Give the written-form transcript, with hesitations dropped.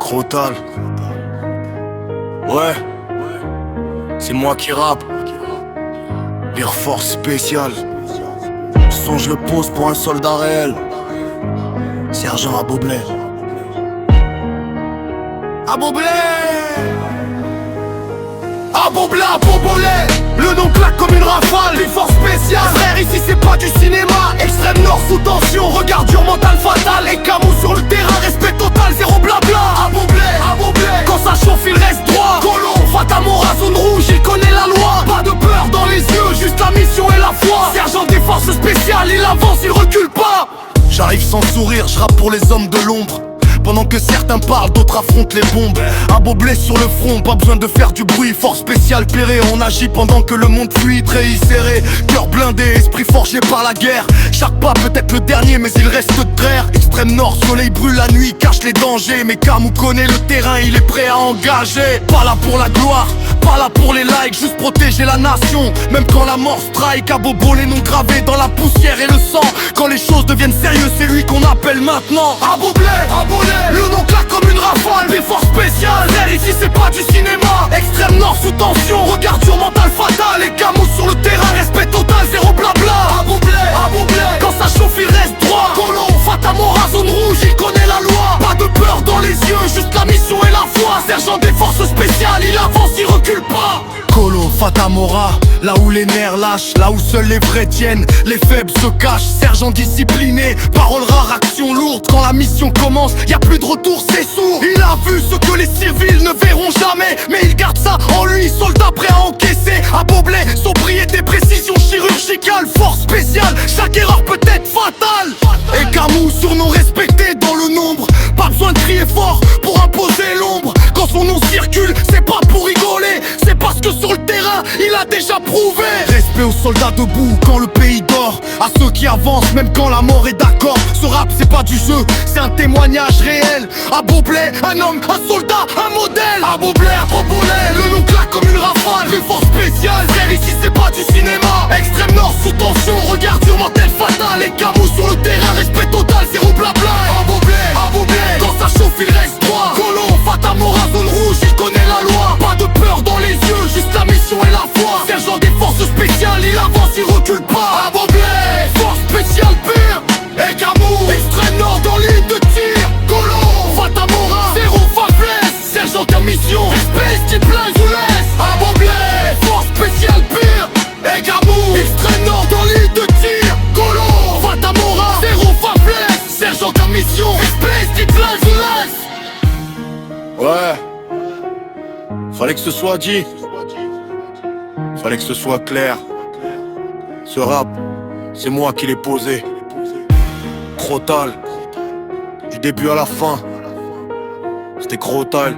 Crotal. Ouais, c'est moi qui rappe. Air Force spécial. Son je le pose pour un soldat réel. Sergent Aboblé. Aboblé, Abobolé. Le nom claque comme une rafale. Les forces spéciales. Frère, ici c'est pas du cinéma. Extrême nord sous tension. Regard dur, mental fatal. Et camo sur le terrain. Respect total, zéro blabla. Aboblé. Quand ça chauffe il reste droit. Colon, Fatamora, zone rouge, il connaît la loi. Pas de peur dans les yeux, juste la mission et la foi. Sergent des forces spéciales, il avance, il recule pas. J'arrive sans sourire, je rappe pour les hommes de l'ombre. Pendant que certains parlent, d'autres affrontent les bombes. Aboblé sur le front, pas besoin de faire du bruit. Force spéciale pérée, on agit pendant que le monde fuit. Treillis serré, cœur blindé, esprit forgé par la guerre. Chaque pas peut être le dernier, mais il reste traire. Extrême nord, soleil brûle la nuit, cache les dangers. Mais Camou connaît le terrain, il est prêt à engager. Pas là pour la gloire, pas là pour les likes, juste protéger la nation. Même quand la mort strike, Abobo les noms gravés dans la poussière et le sang. Quand les choses deviennent sérieuses, c'est lui qu'on appelle maintenant. Aboblé, le nom claque comme une rafale. Des forces spéciales, frère, ici c'est pas du cinéma. Extrême nord sous tension, regard sur mental fatal. Les camos sur le terrain, respect total, zéro blabla. Aboblé, quand ça chauffe il reste droit. Colon, Fatamora, zone rouge, il connaît la loi. Pas de peur dans les yeux, juste la mission et la foi. Sergent des forces spéciales, il avance, il recule pas. Colo, Fatamora, là où les nerfs lâchent, là où seuls les vrais tiennent, les faibles se cachent. Sergent discipliné, parole rare, action lourde. Quand la mission commence, y'a plus de retour, c'est sourd. Il a vu ce que les civils ne verront jamais, mais il garde ça en lui, soldat prêt à encaisser. Aboblé, sobriété, précision chirurgicale, force spéciale, chaque erreur peut être fatale. Et Camou, surnom respecté dans le nombre. Pas besoin de crier fort pour imposer l'ombre. Quand son nom circule, c'est pas pour rigoler, c'est parce que sur le terrain, il a déjà prouvé. Respect aux soldats debout quand le pays dort, à ceux qui avancent même quand la mort est d'accord. Ce rap c'est pas du jeu, c'est un témoignage réel. Aboblé, un homme, un soldat, un modèle. Aboblé, le nom claque comme une rafale. Les forces spéciales, frère, ici c'est pas du cinéma. Extrême nord sous tension, regard sur mental fatal. Les camos sur le terrain, respect total, zéro blabla. Aboblé, quand ça chauffe il reste droit. Colon, Fatamora, zone rouge, il connaît la loi. Pas de peur dans les yeux, juste la mission et la foi. Sergent des forces spéciales, il avance, il recule pas. Aboblé, force spéciale pure. Et Camou, extrême nord dans l'île de tir. Colon, Fatamora, zéro faiblesse. Sergent de mission, respect, style plein, je vous laisse. Aboblé, force spéciale pure. Et Camou, extrême nord dans l'île de tir. Colon, Fatamora, zéro faiblesse. Sergent de mission, respect, style plein, je vous laisse. Ouais, fallait que ce soit dit, fallait que ce soit clair. Ce rap, c'est moi qui l'ai posé. Crotal, du début à la fin, c'était Crotal.